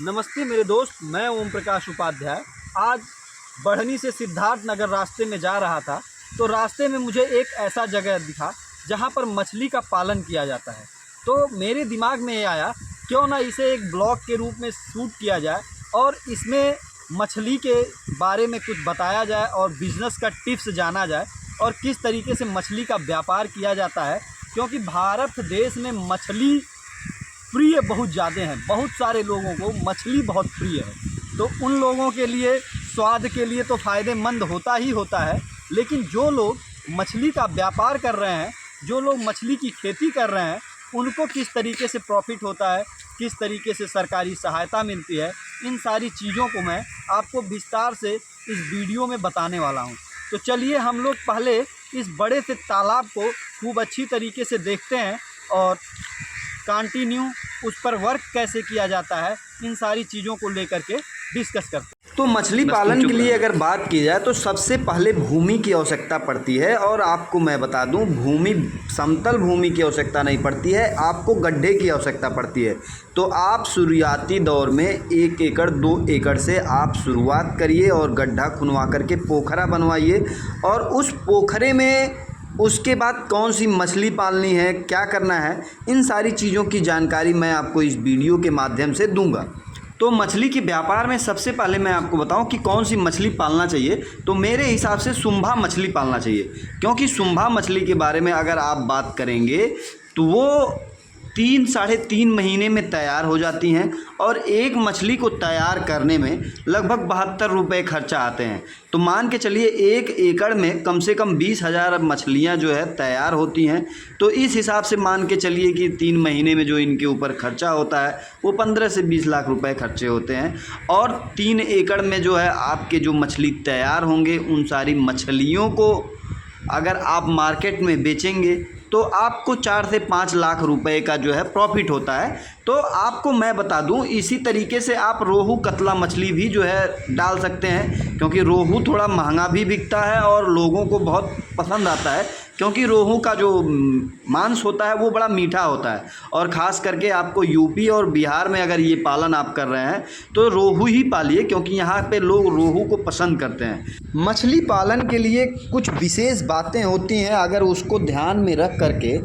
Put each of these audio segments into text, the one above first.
नमस्ते मेरे दोस्त, मैं ओम प्रकाश उपाध्याय। आज बढ़नी से सिद्धार्थ नगर रास्ते में जा रहा था, तो रास्ते में मुझे एक ऐसा जगह दिखा जहां पर मछली का पालन किया जाता है। तो मेरे दिमाग में ये आया, क्यों ना इसे एक ब्लॉग के रूप में शूट किया जाए और इसमें मछली के बारे में कुछ बताया जाए और बिज़नेस का टिप्स जाना जाए और किस तरीके से मछली का व्यापार किया जाता है। क्योंकि भारत देश में मछली प्रिय बहुत ज़्यादा हैं, बहुत सारे लोगों को मछली बहुत प्रिय है। तो उन लोगों के लिए स्वाद के लिए तो फ़ायदेमंद होता ही होता है, लेकिन जो लोग मछली का व्यापार कर रहे हैं, जो लोग मछली की खेती कर रहे हैं, उनको किस तरीके से प्रॉफिट होता है, किस तरीके से सरकारी सहायता मिलती है, इन सारी चीज़ों को मैं आपको विस्तार से इस वीडियो में बताने वाला हूँ। तो चलिए हम लोग पहले इस बड़े से तालाब को खूब अच्छी तरीके से देखते हैं और कंटिन्यू उस पर वर्क कैसे किया जाता है, इन सारी चीज़ों को लेकर के डिस्कस करते हैं। तो मछली पालन के लिए अगर बात की जाए तो सबसे पहले भूमि की आवश्यकता पड़ती है। और आपको मैं बता दूं, भूमि समतल भूमि की आवश्यकता नहीं पड़ती है, आपको गड्ढे की आवश्यकता पड़ती है। तो आप शुरुआती दौर में 1 एकड़ 2 एकड़ से आप शुरुआत करिए और गड्ढा खुनवा करके पोखरा बनवाइए। और उस पोखरे में उसके बाद कौन सी मछली पालनी है, क्या करना है, इन सारी चीज़ों की जानकारी मैं आपको इस वीडियो के माध्यम से दूंगा। तो मछली के व्यापार में सबसे पहले मैं आपको बताऊं कि कौन सी मछली पालना चाहिए। तो मेरे हिसाब से सुंभा मछली पालना चाहिए, क्योंकि सुंभा मछली के बारे में अगर आप बात करेंगे तो वो 3 साढ़े 3 महीने में तैयार हो जाती हैं और एक मछली को तैयार करने में लगभग 72 रुपये खर्चा आते हैं। तो मान के चलिए 1 एकड़ में कम से कम 20,000 मछलियां जो है तैयार होती हैं। तो इस हिसाब से मान के चलिए कि 3 महीने में जो इनके ऊपर खर्चा होता है वो 15 से 20 लाख रुपए खर्चे होते हैं। और 3 एकड़ में जो है आपके जो मछली तैयार होंगे, उन सारी मछलियों को अगर आप मार्केट में बेचेंगे तो आपको 4 से 5 लाख रुपए का जो है प्रॉफिट होता है। तो आपको मैं बता दूं, इसी तरीके से आप रोहू कतला मछली भी जो है डाल सकते हैं, क्योंकि रोहू थोड़ा महंगा भी बिकता है और लोगों को बहुत पसंद आता है, क्योंकि रोहू का जो मांस होता है वो बड़ा मीठा होता है। और ख़ास करके आपको यूपी और बिहार में अगर ये पालन आप कर रहे हैं तो रोहू ही पालिए, क्योंकि यहाँ पे लोग रोहू को पसंद करते हैं। मछली पालन के लिए कुछ विशेष बातें होती हैं, अगर उसको ध्यान में रख करके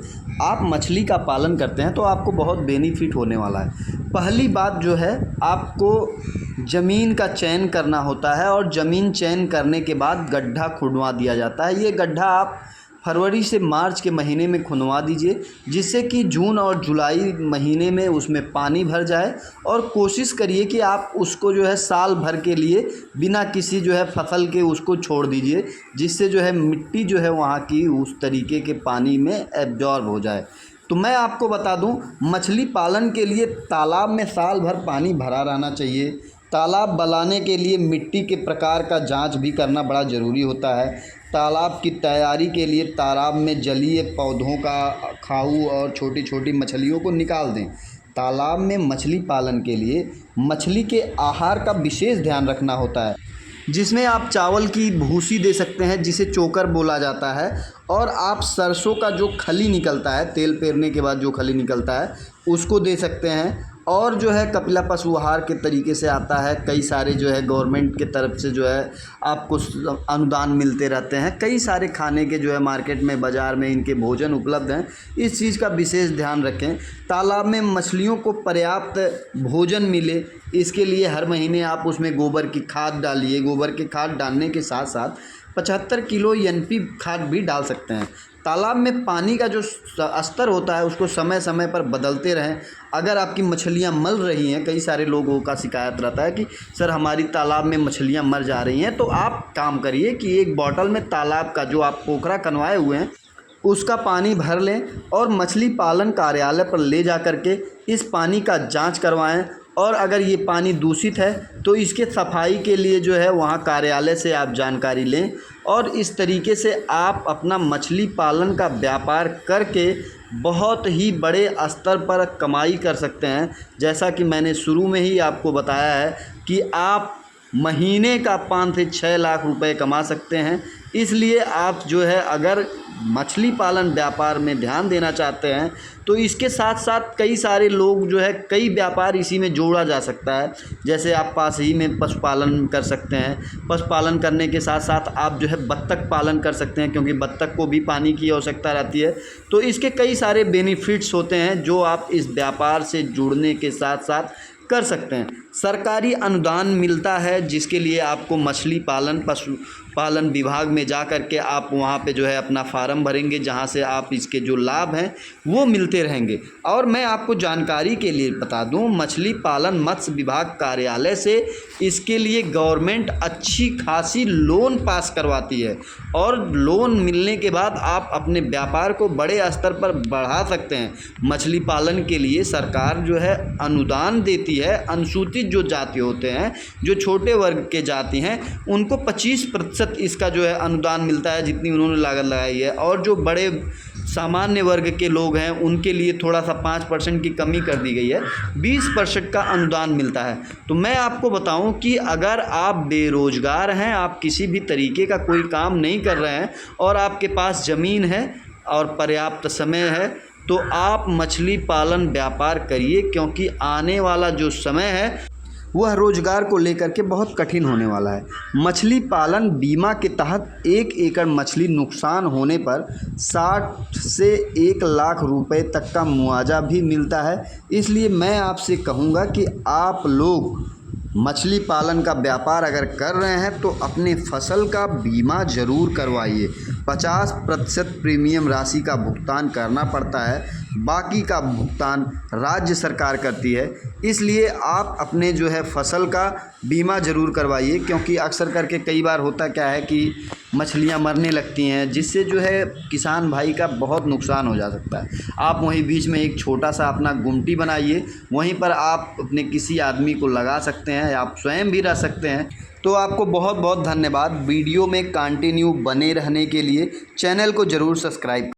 आप मछली का पालन करते हैं तो आपको बहुत बेनिफिट होने वाला है। पहली बात जो है, आपको ज़मीन का चयन करना होता है और ज़मीन चयन करने के बाद गड्ढा खुदवा दिया जाता है। ये गड्ढा आप फरवरी से मार्च के महीने में खुनवा दीजिए, जिससे कि जून और जुलाई महीने में उसमें पानी भर जाए। और कोशिश करिए कि आप उसको जो है साल भर के लिए बिना किसी जो है फसल के उसको छोड़ दीजिए, जिससे जो है मिट्टी जो है वहाँ की उस तरीके के पानी में एब्जॉर्ब हो जाए। तो मैं आपको बता दूं, मछली पालन के लिए तालाब में साल भर पानी भरा रहना चाहिए। तालाब बनाने के लिए मिट्टी के प्रकार का जांच भी करना बड़ा ज़रूरी होता है। तालाब की तैयारी के लिए तालाब में जलीय पौधों का खाऊ और छोटी छोटी मछलियों को निकाल दें। तालाब में मछली पालन के लिए मछली के आहार का विशेष ध्यान रखना होता है, जिसमें आप चावल की भूसी दे सकते हैं, जिसे चोकर बोला जाता है। और आप सरसों का जो खली निकलता है, तेल पेरने के बाद जो खली निकलता है, उसको दे सकते हैं। और जो है कपिला पशु आहार के तरीके से आता है, कई सारे जो है गवर्नमेंट के तरफ से जो है आपको अनुदान मिलते रहते हैं। कई सारे खाने के जो है मार्केट में, बाज़ार में इनके भोजन उपलब्ध हैं। इस चीज़ का विशेष ध्यान रखें। तालाब में मछलियों को पर्याप्त भोजन मिले, इसके लिए हर महीने आप उसमें गोबर की खाद डालिए। गोबर की खाद डालने के साथ साथ 75 किलो NP खाद भी डाल सकते हैं। तालाब में पानी का जो स्तर होता है उसको समय समय पर बदलते रहें। अगर आपकी मछलियां मर रही हैं, कई सारे लोगों का शिकायत रहता है कि सर हमारी तालाब में मछलियां मर जा रही हैं, तो आप काम करिए कि एक बॉटल में तालाब का जो आप पोखरा कनवाए हुए हैं उसका पानी भर लें और मछली पालन कार्यालय पर ले जा कर के इस पानी का जांच करवाएं। और अगर ये पानी दूषित है तो इसके सफाई के लिए जो है वहाँ कार्यालय से आप जानकारी लें। और इस तरीके से आप अपना मछली पालन का व्यापार करके बहुत ही बड़े स्तर पर कमाई कर सकते हैं। जैसा कि मैंने शुरू में ही आपको बताया है कि आप महीने का 5 से 6 लाख रुपए कमा सकते हैं। इसलिए आप जो है अगर मछली पालन व्यापार में ध्यान देना चाहते हैं तो इसके साथ साथ कई सारे लोग जो है कई व्यापार इसी में जोड़ा जा सकता है। जैसे आप पास ही में पशुपालन कर सकते हैं। पशुपालन करने के साथ साथ आप जो है बत्तख पालन कर सकते हैं, क्योंकि बत्तख को भी पानी की आवश्यकता रहती है। तो इसके कई सारे बेनिफिट्स होते हैं जो आप इस व्यापार से जुड़ने के साथ साथ कर सकते हैं। सरकारी अनुदान मिलता है जिसके लिए आपको मछली पालन पशुपालन विभाग में जा कर के आप वहाँ पे जो है अपना फार्म भरेंगे, जहाँ से आप इसके जो लाभ हैं वो मिलते रहेंगे। और मैं आपको जानकारी के लिए बता दूं, मछली पालन मत्स्य विभाग कार्यालय से इसके लिए गवर्नमेंट अच्छी खासी लोन पास करवाती है और लोन मिलने के बाद आप अपने व्यापार को बड़े स्तर पर बढ़ा सकते हैं। मछली पालन के लिए सरकार जो है अनुदान देती है। अनुसूचित जो जाति होते हैं, जो छोटे वर्ग के जाति हैं, उनको 25% इसका जो है अनुदान मिलता है जितनी उन्होंने लागत लगाई है। और जो बड़े सामान्य वर्ग के लोग हैं उनके लिए थोड़ा सा 5% की कमी कर दी गई है, 20% का अनुदान मिलता है। तो मैं आपको बताऊं कि अगर आप बेरोजगार हैं, आप किसी भी तरीके का कोई काम नहीं कर रहे हैं और आपके पास ज़मीन है और पर्याप्त समय है, तो आप मछली पालन व्यापार करिए, क्योंकि आने वाला जो समय है वह रोजगार को लेकर के बहुत कठिन होने वाला है। मछली पालन बीमा के तहत 1 एकड़ मछली नुकसान होने पर 60 से 1 लाख रुपए तक का मुआवजा भी मिलता है। इसलिए मैं आपसे कहूँगा कि आप लोग मछली पालन का व्यापार अगर कर रहे हैं तो अपने फसल का बीमा ज़रूर करवाइए। 50% प्रीमियम राशि का भुगतान करना पड़ता है, बाकी का भुगतान राज्य सरकार करती है। इसलिए आप अपने जो है फसल का बीमा ज़रूर करवाइए, क्योंकि अक्सर करके कई बार होता क्या है कि मछलियां मरने लगती हैं, जिससे जो है किसान भाई का बहुत नुकसान हो जा सकता है। आप वहीं बीच में एक छोटा सा अपना गुमटी बनाइए, वहीं पर आप अपने किसी आदमी को लगा सकते हैं, आप स्वयं भी रह सकते हैं। तो आपको बहुत बहुत धन्यवाद वीडियो में कंटिन्यू बने रहने के लिए। चैनल को ज़रूर सब्सक्राइब